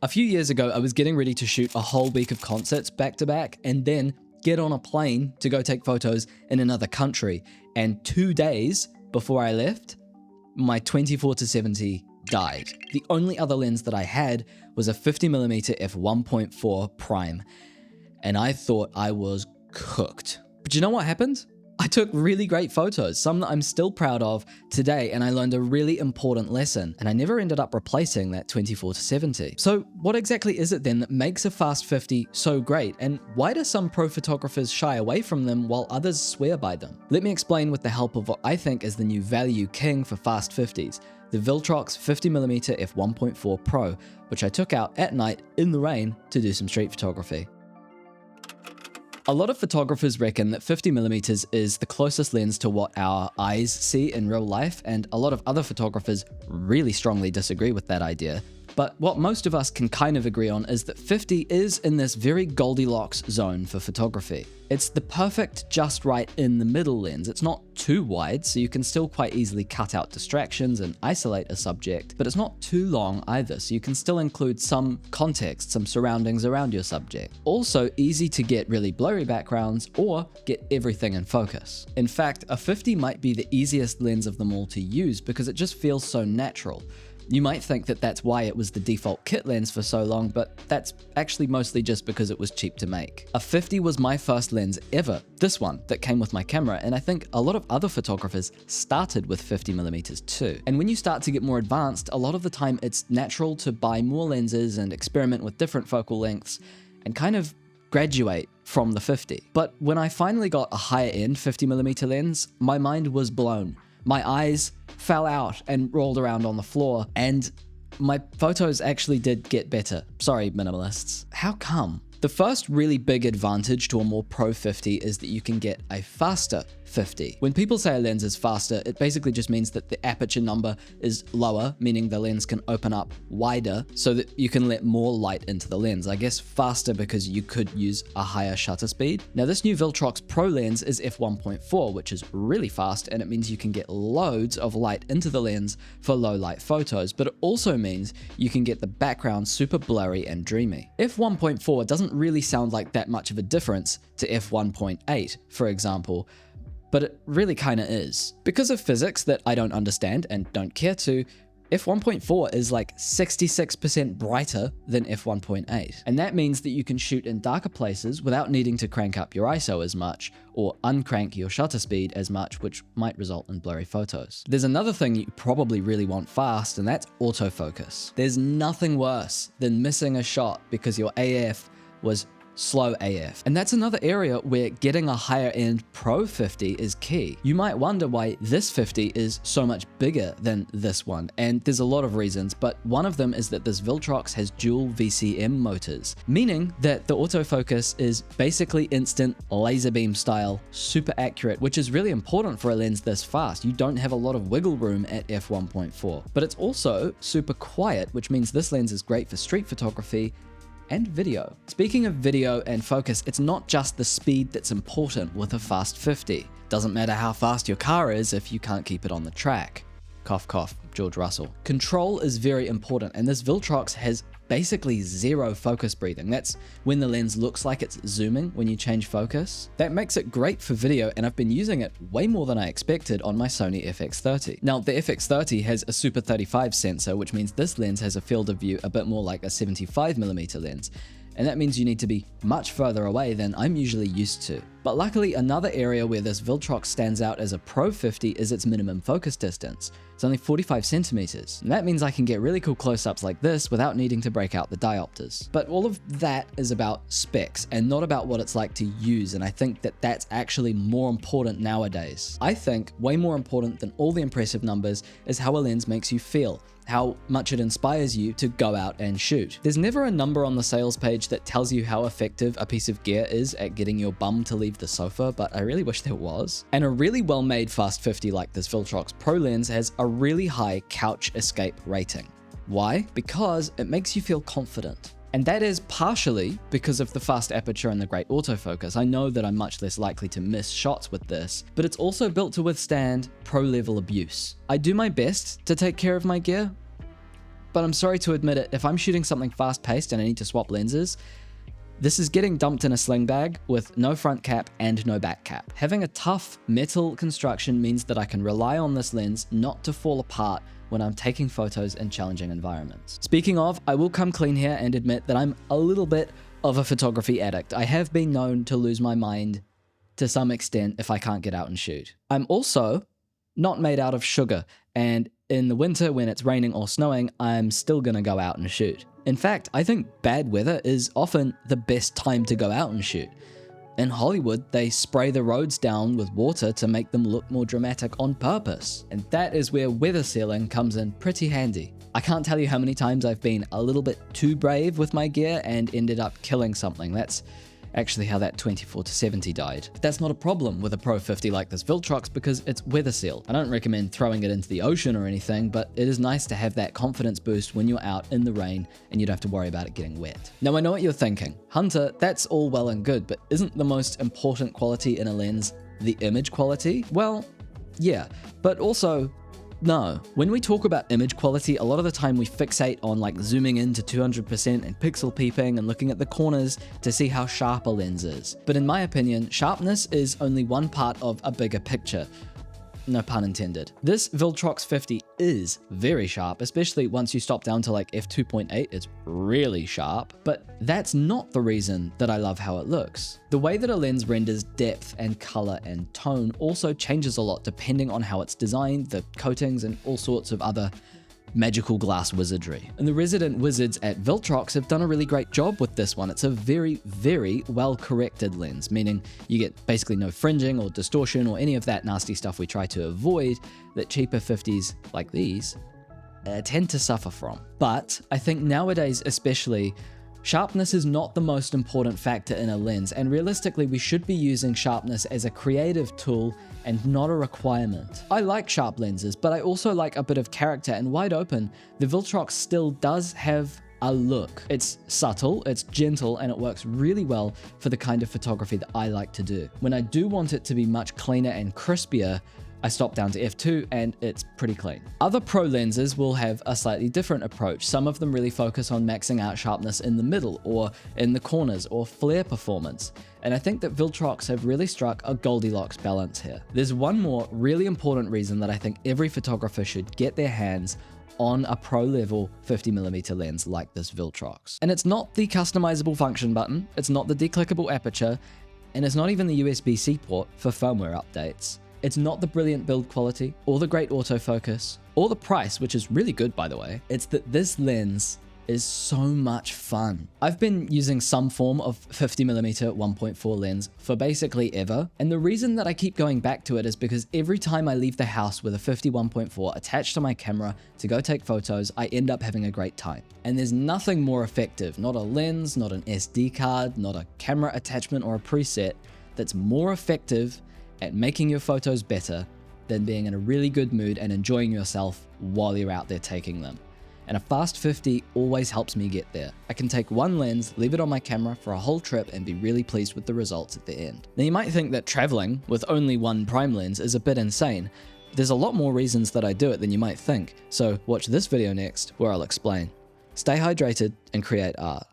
A few years ago, I was getting ready to shoot a whole week of concerts back to back and then get on a plane to go take photos in another country. And 2 days before I left, my 24-70 died. The only other lens that I had was a 50mm f1.4 prime, and I thought I was cooked. But you know what happened? I took really great photos, some that I'm still proud of today, and I learned a really important lesson, and I never ended up replacing that 24-70. So what exactly is it then that makes a fast 50 so great, and why do some pro photographers shy away from them while others swear by them? Let me explain with the help of what I think is the new value king for fast 50s, the Viltrox 50mm f1.4 Pro, which I took out at night in the rain to do some street photography. A lot of photographers reckon that 50mm is the closest lens to what our eyes see in real life, and a lot of other photographers really strongly disagree with that idea. But what most of us can kind of agree on is that 50 is in this very Goldilocks zone for photography. It's the perfect, just right in the middle lens. It's not too wide, so you can still quite easily cut out distractions and isolate a subject, but it's not too long either, so you can still include some context, some surroundings around your subject. Also easy to get really blurry backgrounds or get everything in focus. In fact, a 50 might be the easiest lens of them all to use because it just feels so natural. You might think that that's why it was the default kit lens for so long, but that's actually mostly just because it was cheap to make. A 50 was my first lens ever, this one that came with my camera, and I think a lot of other photographers started with 50mm too. And when you start to get more advanced, a lot of the time it's natural to buy more lenses and experiment with different focal lengths and kind of graduate from the 50. But when I finally got a higher end 50mm lens, my mind was blown. My eyes fell out and rolled around on the floor, and my photos actually did get better. Sorry, minimalists. How come? The first really big advantage to a more pro 50 is that you can get a faster 50. When people say a lens is faster, it basically just means that the aperture number is lower, meaning the lens can open up wider so that you can let more light into the lens. I guess faster because you could use a higher shutter speed. Now this new Viltrox Pro lens is f1.4, which is really fast, and it means you can get loads of light into the lens for low light photos, but it also means you can get the background super blurry and dreamy. f1.4 doesn't really sound like that much of a difference to f1.8, for example, but it really kinda is. Because of physics that I don't understand and don't care to, f1.4 is like 66% brighter than f1.8. And that means that you can shoot in darker places without needing to crank up your ISO as much, or uncrank your shutter speed as much, which might result in blurry photos. There's another thing you probably really want fast, and that's autofocus. There's nothing worse than missing a shot because your AF was slow AF. And that's another area where getting a higher end Pro 50 is key. You might wonder why this 50 is so much bigger than this one, and there's a lot of reasons, but one of them is that this Viltrox has dual VCM motors, meaning that the autofocus is basically instant laser beam style, super accurate, which is really important for a lens this fast. You don't have a lot of wiggle room at f1.4, but it's also super quiet, which means this lens is great for street photography and video. Speaking of video and focus, it's not just the speed that's important with a fast 50. Doesn't matter how fast your car is if you can't keep it on the track. Cough, cough, George Russell. Control is very important, and this Viltrox has basically zero focus breathing. That's when the lens looks like it's zooming when you change focus. That makes it great for video, and I've been using it way more than I expected on my Sony FX30. Now, the FX30 has a Super 35 sensor, which means this lens has a field of view a bit more like a 75mm lens. And that means you need to be much further away than I'm usually used to. But luckily, another area where this Viltrox stands out as a Pro 50 is its minimum focus distance. It's only 45 centimeters. And that means I can get really cool close-ups like this without needing to break out the diopters. But all of that is about specs and not about what it's like to use, and I think that that's actually more important nowadays. I think way more important than all the impressive numbers is how a lens makes you feel, how much it inspires you to go out and shoot. There's never a number on the sales page that tells you how effective a piece of gear is at getting your bum to leave the sofa, but I really wish there was. And a really well-made fast 50 like this Viltrox Pro lens has a really high couch escape rating. Why? Because it makes you feel confident. And that is partially because of the fast aperture and the great autofocus. I know that I'm much less likely to miss shots with this, but it's also built to withstand pro-level abuse. I do my best to take care of my gear, but I'm sorry to admit it, if I'm shooting something fast-paced and I need to swap lenses, this is getting dumped in a sling bag with no front cap and no back cap. Having a tough metal construction means that I can rely on this lens not to fall apart when I'm taking photos in challenging environments. Speaking of, I will come clean here and admit that I'm a little bit of a photography addict. I have been known to lose my mind to some extent if I can't get out and shoot. I'm also not made out of sugar, and in the winter when it's raining or snowing, I'm still gonna go out and shoot. In fact, I think bad weather is often the best time to go out and shoot. In Hollywood, they spray the roads down with water to make them look more dramatic on purpose. And that is where weather sealing comes in pretty handy. I can't tell you how many times I've been a little bit too brave with my gear and ended up killing something. That's actually how that 24-70 died. But that's not a problem with a Pro 50 like this Viltrox because it's weather sealed. I don't recommend throwing it into the ocean or anything, but it is nice to have that confidence boost when you're out in the rain and you don't have to worry about it getting wet. Now I know what you're thinking. Hunter, that's all well and good, but isn't the most important quality in a lens the image quality? Well, yeah, but also no. When we talk about image quality, a lot of the time we fixate on like zooming into 200% and pixel peeping and looking at the corners to see how sharp a lens is. But in my opinion, sharpness is only one part of a bigger picture. No pun intended. This Viltrox 50 is very sharp, especially once you stop down to like f2.8, it's really sharp, but that's not the reason that I love how it looks. The way that a lens renders depth and color and tone also changes a lot depending on how it's designed, the coatings and all sorts of other magical glass wizardry. And the resident wizards at Viltrox have done a really great job with this one. It's a very, very well corrected lens, meaning you get basically no fringing or distortion or any of that nasty stuff we try to avoid that cheaper 50s like these tend to suffer from. But I think nowadays especially, sharpness is not the most important factor in a lens, and realistically we should be using sharpness as a creative tool and not a requirement. I like sharp lenses, but I also like a bit of character, and wide open, the Viltrox still does have a look. It's subtle, it's gentle, and it works really well for the kind of photography that I like to do. When I do want it to be much cleaner and crispier, I stop down to f2 and it's pretty clean. Other pro lenses will have a slightly different approach. Some of them really focus on maxing out sharpness in the middle or in the corners or flare performance. And I think that Viltrox have really struck a Goldilocks balance here. There's one more really important reason that I think every photographer should get their hands on a pro level 50mm lens like this Viltrox. And it's not the customizable function button, it's not the declickable aperture, and it's not even the USB-C port for firmware updates. It's not the brilliant build quality, or the great autofocus, or the price, which is really good by the way. It's that this lens is so much fun. I've been using some form of 50mm 1.4 lens for basically ever, and the reason that I keep going back to it is because every time I leave the house with a 51.4 attached to my camera to go take photos, I end up having a great time. And there's nothing more effective, not a lens, not an SD card, not a camera attachment or a preset, that's more effective at making your photos better than being in a really good mood and enjoying yourself while you're out there taking them. And a fast 50 always helps me get there. I can take one lens, leave it on my camera for a whole trip and be really pleased with the results at the end. Now you might think that traveling with only one prime lens is a bit insane. There's a lot more reasons that I do it than you might think, so watch this video next where I'll explain. Stay hydrated and create art.